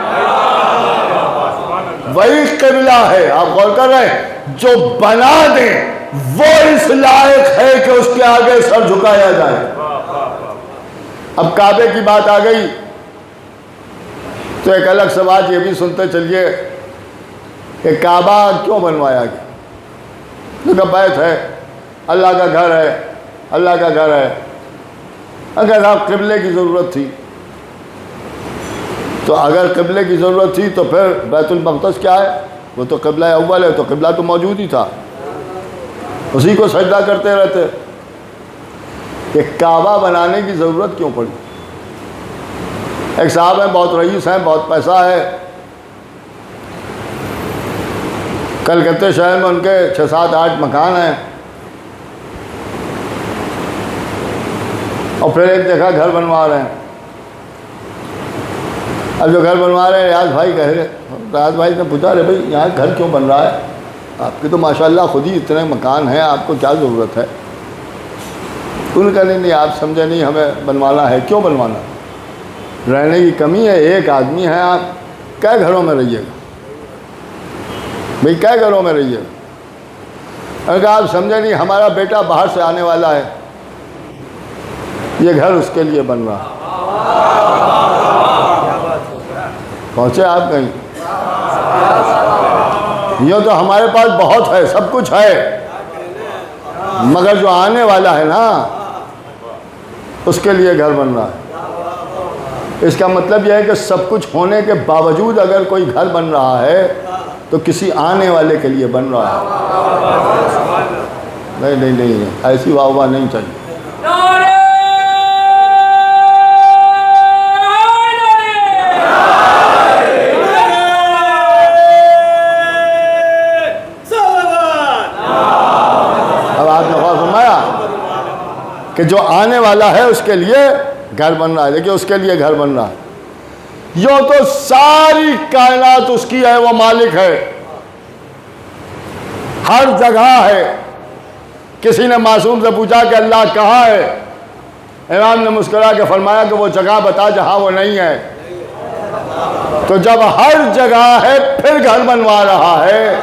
وہی قبلہ ہے۔ آپ غور کر رہے ہیں، جو بنا دے وہ اس لائق ہے کہ اس کے آگے سر جھکایا جائے۔ اب کعبے کی بات آ گئی تو ایک الگ سے بات یہ بھی سنتے چلیے کہ کعبہ کیوں بنوایا گیا؟ کیونکہ بیت ہے، اللہ کا گھر ہے، اللہ کا گھر ہے۔ اگر آپ قبلے کی ضرورت تھی تو اگر قبلے کی ضرورت تھی تو پھر بیت المقدس کیا ہے؟ وہ تو قبلہ اول ہے، تو قبلہ تو موجود ہی تھا، اسی کو سجدہ کرتے رہتے. کہ کعبہ بنانے کی ضرورت کیوں پڑی؟ ایک صاحب ہیں، بہت رئیس ہیں، بہت پیسہ ہے، کلکتے شہر میں ان کے 6 7 8 مکان ہیں، اور پھر ایک دیکھا گھر بنوا رہے ہیں. اب جو گھر بنوا رہے ہیں ریاض بھائی کہہ رہے، ریاض بھائی نے پوچھا رہے بھائی یہاں گھر کیوں بن رہا ہے؟ آپ کے تو ماشاءاللہ خود ہی اتنے مکان ہیں، آپ کو کیا ضرورت ہے؟ ان کا نہیں آپ سمجھے نہیں، ہمیں بنوانا ہے. کیوں بنوانا؟ رہنے کی کمی ہے، ایک آدمی ہے، آپ کیا گھروں میں رہیے گا بھئی، کیا گھروں میں رہیے گا؟ اگر آپ سمجھے نہیں، ہمارا بیٹا باہر سے آنے والا ہے، یہ گھر اس کے لیے بن رہا. پہنچے آپ کہیں؟ یہ تو ہمارے پاس بہت ہے، سب کچھ ہے، مگر جو آنے والا ہے نا اس کے لیے گھر بن رہا ہے. اس کا مطلب یہ ہے کہ سب کچھ ہونے کے باوجود اگر کوئی گھر بن رہا ہے تو کسی آنے والے کے لیے بن رہا ہے. نہیں، ایسی واہ واہ نہیں چاہیے. کہ جو آنے والا ہے اس کے لیے گھر بن رہا ہے. دیکھیں اس کے لیے گھر بن رہا ہے. یوں تو ساری کائنات اس کی ہے، وہ مالک ہے، ہر جگہ ہے. کسی نے معصوم سے پوچھا کہ اللہ کہاں ہے؟ امام نے مسکرا کے فرمایا کہ وہ جگہ بتا جہاں وہ نہیں ہے. تو جب ہر جگہ ہے پھر گھر بنوا رہا ہے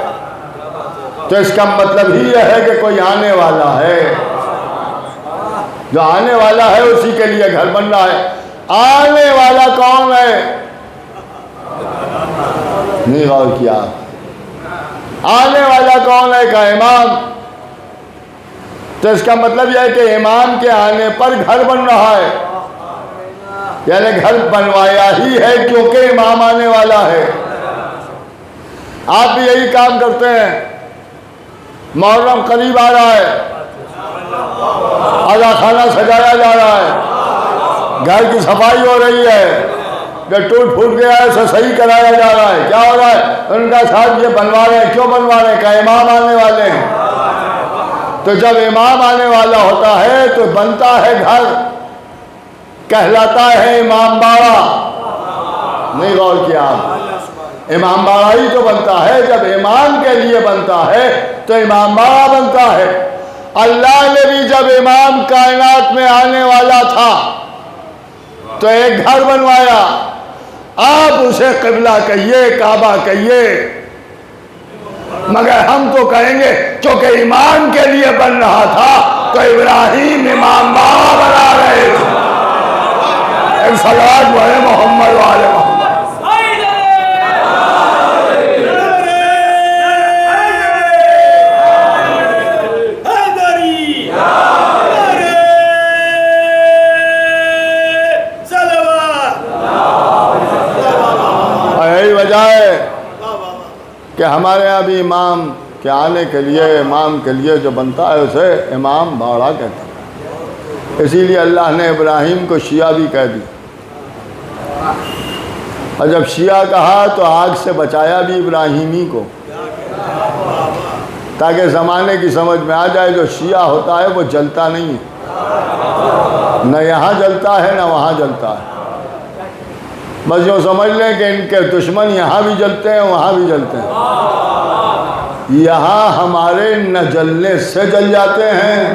تو اس کا مطلب ہی یہ ہے کہ کوئی آنے والا ہے. جو آنے والا ہے اسی کے لیے گھر بن رہا ہے. آنے والا کون ہے؟ نہیں غور کیا. آنے والا کون ہے؟ کہ امام. تو اس کا مطلب یہ ہے کہ امام کے آنے پر گھر بن رہا ہے، یعنی گھر بنوایا ہی ہے کیونکہ امام آنے والا ہے. آپ بھی یہی کام کرتے ہیں. محرم قریب آ رہا ہے، آدھا خانہ سجایا جا رہا ہے، گھر کی صفائی ہو رہی ہے، جو ٹوٹ پھوٹ گیا ہے اسے صحیح کرایا جا رہا ہے. کیا ہو رہا ہے؟ ان کا ساتھ یہ بنوا رہے ہیں. کیوں بنوا رہے ہیں؟ کہ امام آنے والے ہیں. تو جب امام آنے والا ہوتا ہے تو بنتا ہے گھر، کہلاتا ہے امام باڑہ. نہیں غور کیا آپ؟ امام باڑہ ہی تو بنتا ہے جب امام کے لیے بنتا ہے تو امام باڑہ بنتا ہے. اللہ نے بھی جب امام کائنات میں آنے والا تھا تو ایک گھر بنوایا. آپ اسے قبلہ کہیے، کعبہ کہیے، مگر ہم تو کہیں گے چونکہ امام کے لیے بن رہا تھا تو ابراہیم امام باڑہ بنا رہے تھے. ایک صلوات پڑھیں محمد والے محمد. یہی وجہ ہے کہ ہمارے یہاں بھی امام کے آنے کے لیے، امام کے لیے جو بنتا ہے اسے امام باڑہ کہتے ہیں. اسی لیے اللہ نے ابراہیم کو شیعہ بھی کہہ دی، اور جب شیعہ کہا تو آگ سے بچایا بھی ابراہیمی کو، تاکہ زمانے کی سمجھ میں آ جائے جو شیعہ ہوتا ہے وہ جلتا نہیں ہے، نہ یہاں جلتا ہے نہ وہاں جلتا ہے. بس یوں سمجھ لیں کہ ان کے دشمن یہاں بھی جلتے ہیں وہاں بھی جلتے ہیں. یہاں ہمارے نہ جلنے سے جل جاتے ہیں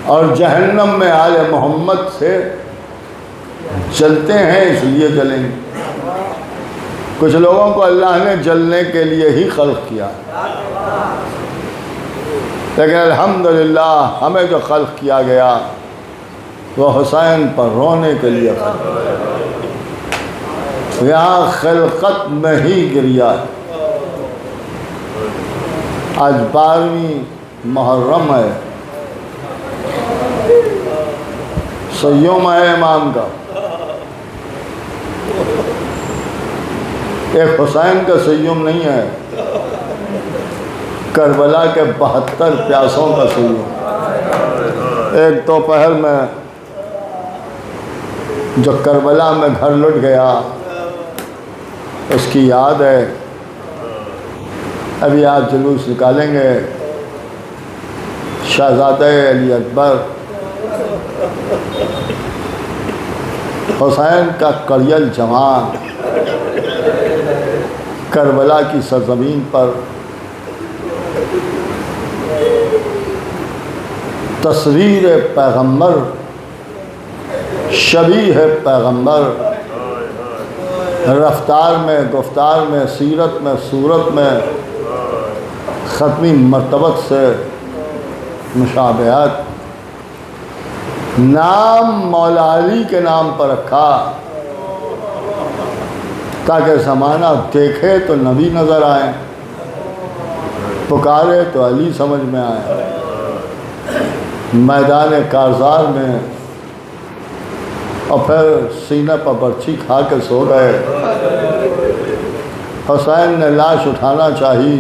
اور جہنم میں آل محمد سے جلتے ہیں، اس لیے جلیں گے. کچھ لوگوں کو اللہ نے جلنے کے لیے ہی خلق کیا، لیکن الحمدللہ ہمیں جو خلق کیا گیا وہ حسین پر رونے کے لیے خلق کیا. یہاں خلقت میں ہی گریا ہے. آج 12ویں محرم ہے، سیوم ہے امام کا. ایک حسین کا سیوم نہیں ہے، کربلا کے 72 پیاسوں کا سیوم۔ ایک دوپہر میں جو کربلا میں گھر لٹ گیا اس کی یاد ہے۔ ابھی آپ جلوس نکالیں گے، شہزادہ علی اکبر حسین کا کڑیل جوان کربلا کی سرزمین پر تصویر پیغمبر، شبیہ پیغمبر، رفتار میں، گفتار میں، سیرت میں، صورت میں ختمی مرتبت سے مشابہت۔ نام مولا علی کے نام پر رکھا تاکہ زمانہ دیکھے تو نبی نظر آئے، پکارے تو علی سمجھ میں آئے۔ میدان کارزار میں اور پھر سینہ پر برچھی کھا کے سو گئے۔ حسین نے لاش اٹھانا چاہی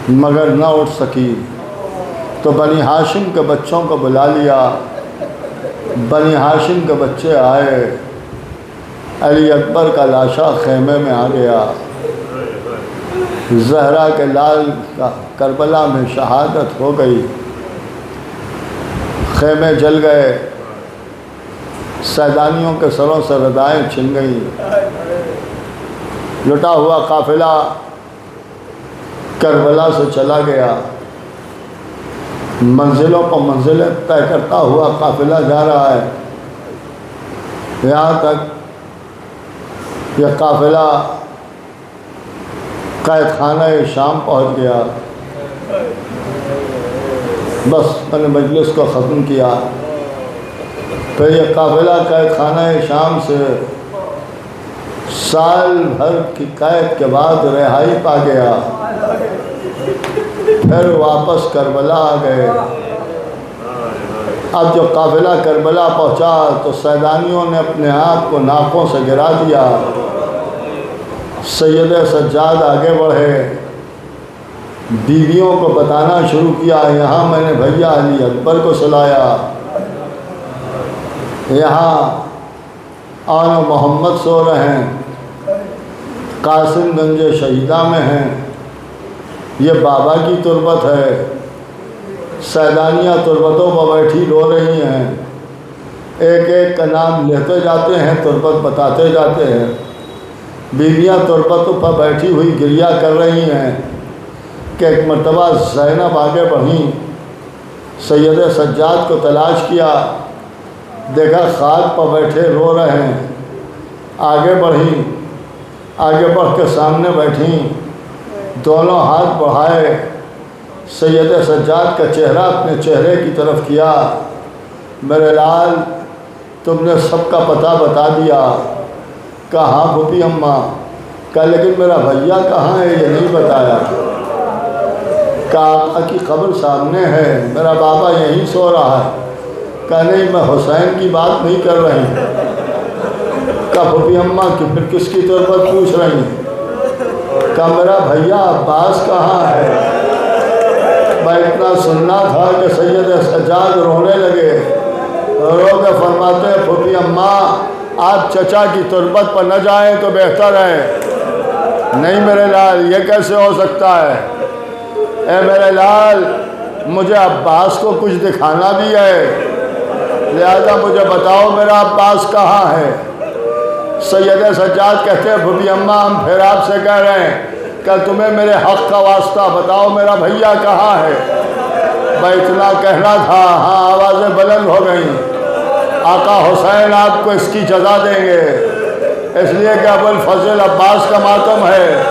مگر نہ اٹھ سکی، تو بنی ہاشم کے بچوں کو بلا لیا۔ بنی ہاشم کے بچے آئے، علی اکبر کا لاشا خیمے میں آ گیا۔ زہرا کے لال کا کربلا میں شہادت ہو گئی، خیمے جل گئے، سیدانیوں کے سروں سے ردائیں چھن گئیں۔ لٹا ہوا قافلہ کربلا سے چلا گیا، منزلوں پر منزلیں طے کرتا ہوا قافلہ جا رہا ہے، یہاں تک یہ قافلہ قید خانہ شام پہنچ گیا۔ بس میں نے مجلس کو ختم کیا، پھر یہ قافلہ قید خانہ شام سے سال بھر کی قید کے بعد رہائی پا گیا، پھر واپس کربلا آ گئے۔ اب جو قافلہ کربلا پہنچا تو سیدانیوں نے اپنے آپ کو ناکوں سے گرا دیا۔ سید سجاد آگے بڑھے، بیویوں کو بتانا شروع کیا، یہاں میں نے بھیا علی اکبر کو سلایا، یہاں آن و محمد سو رہے ہیں، قاسم گنج شہیدہ میں ہیں، یہ بابا کی تربت ہے۔ سیدانیاں تربتوں پر بیٹھی رو رہی ہیں، ایک ایک کا نام لیتے جاتے ہیں، تربت بتاتے جاتے ہیں۔ بیویاں تربتوں پر بیٹھی ہوئی گریہ کر رہی ہیں کہ ایک مرتبہ زینب آگے بڑھیں، سید سجاد کو تلاش کیا، دیکھا خاک پر بیٹھے رو رہے ہیں، آگے بڑھیں، آگے بڑھ کے سامنے بیٹھیں، دونوں ہاتھ بڑھائے، سید سجاد کا چہرہ اپنے چہرے کی طرف کیا، میرے لال تم نے سب کا پتہ بتا دیا۔ کہا ہاں پھوپھی اماں، کہا لیکن میرا بھیا کہاں ہے یہ نہیں بتایا۔ کہا آقا کی قبر سامنے ہے، میرا بابا یہیں سو رہا ہے۔ کہا نہیں میں حسین کی بات نہیں کر رہی۔ کہا پھوپھی اماں کہ پھر کس کی تربت پوچھ رہی ہیں؟ کہا میرا بھیا عباس کہاں ہے؟ میں اتنا سننا تھا کہ سید سجاد رونے لگے، رو کے فرماتے ہیں پھوپھی اماں آپ چچا کی تربت پر نہ جائیں تو بہتر ہے۔ نہیں میرے لال یہ کیسے ہو سکتا ہے؟ اے میرے لال مجھے عباس کو کچھ دکھانا بھی ہے، لہذا مجھے بتاؤ میرا عباس کہاں ہے؟ سید سجاد کہتے ہیں پھوپھی اماں ہم پھر آپ سے کہہ رہے ہیں کہ تمہیں میرے حق کا واسطہ بتاؤ میرا بھیا کہاں ہے؟ میں اتنا کہنا تھا، ہاں آوازیں بلند ہو گئیں، آقا حسین آپ کو اس کی جزا دیں گے، اس لیے کہ ابوالفضل عباس کا ماتم ہے،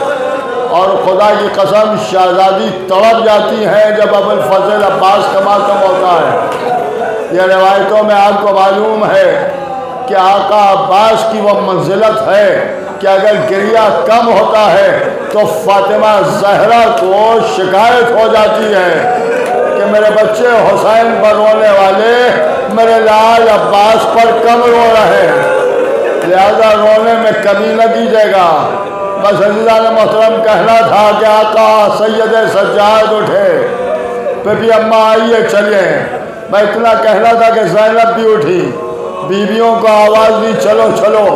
اور خدا کی قسم شہزادی تڑپ جاتی ہیں جب ابوالفضل عباس کا ماتم ہوتا ہے۔ یہ روایتوں میں آپ کو معلوم ہے کہ آقا عباس کی وہ منزلت ہے کہ اگر گریہ کم ہوتا ہے تو فاطمہ زہرا کو شکایت ہو جاتی ہے کہ میرے بچے حسین پر رونے والے میرے لال عباس پر کم رو رہے ہیں۔ لہذا رونے میں کمی نہ کیجیے گا۔ بس عزیزان محترم کہنا تھا کہ آقا سید سجاد اٹھے، پھر اماں آئیے چلیں۔ میں اتنا کہنا تھا کہ زینب بھی اٹھی، بیویوں کو آواز دی چلو چلو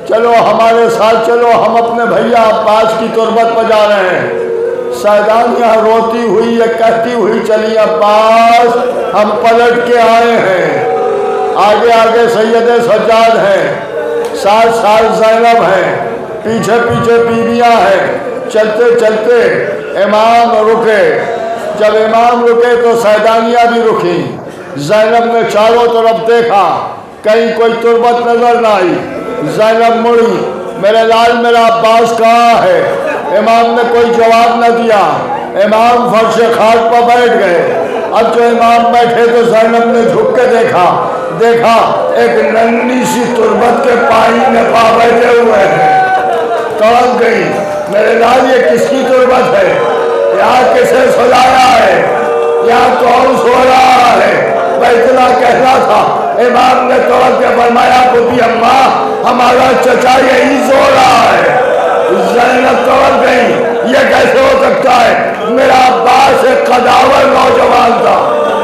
چلو ہمارے ساتھ چلو، ہم اپنے بھیا عباس کی تربت پہ جا رہے ہیں۔ سیدانیہ روتی ہوئی یا کہتی ہوئی چلی عباس ہم پلٹ کے آئے ہیں، آگے آگے سید سجاد ہیں، ساتھ ساتھ زینب ہیں، پیچھے پیچھے بیویاں ہیں۔ چلتے چلتے امام رکے، جب امام رکے تو سیدانیہ بھی رکی۔ زینب نے چاروں طرف دیکھا، کہیں کوئی تربت نظر نہ آئی۔ زینب مڑی، میرے لال میرا عباس کہاں ہے؟ امام نے کوئی جواب نہ دیا۔ امام فرش خاک پر بیٹھ گئے۔ اب جو امام بیٹھے تو زینب نے جھک کے دیکھا ایک ننھی سی تربت کے پانی میں پا بیٹھے ہوئے ہیں۔ تڑپ گئی، میرے لال یہ کس کی تربت ہے؟ یہاں کسے سلایا ہے؟ یہاں کون سو رہا ہے؟ میں اتنا کہنا تھا، امام نے تڑپ کے فرمایا پوتی اماں ہمارا چچا یہی سو رہا ہے۔ زینب تڑپ گئی، یہ کیسے ہو سکتا ہے؟ میرا عباس ایک قداور نوجوان تھا،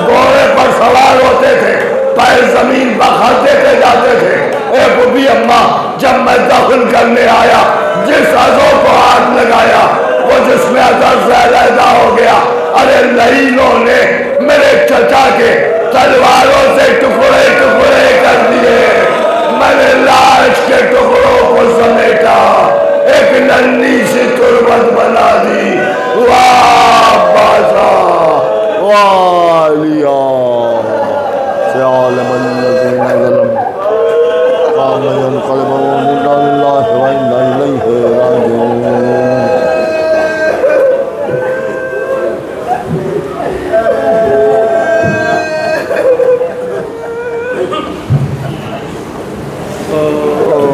گھوڑے پر سوار ہوتے تھے، پیر زمین بخار دیتے جاتے تھے۔ اے پوتی اماں جب میں دفن کرنے آیا، جس عضو کو ہاتھ لگایا وہ جس میں اثر سے علیحدہ ہو گیا۔ ارے لعینوں نے میرے چچا کے تلواروں سے ٹکڑے ٹکڑے کر دیے، میں نے لاش کے ٹکڑوں کو سمیٹا، ایک ننھی سی تربت بنا دی۔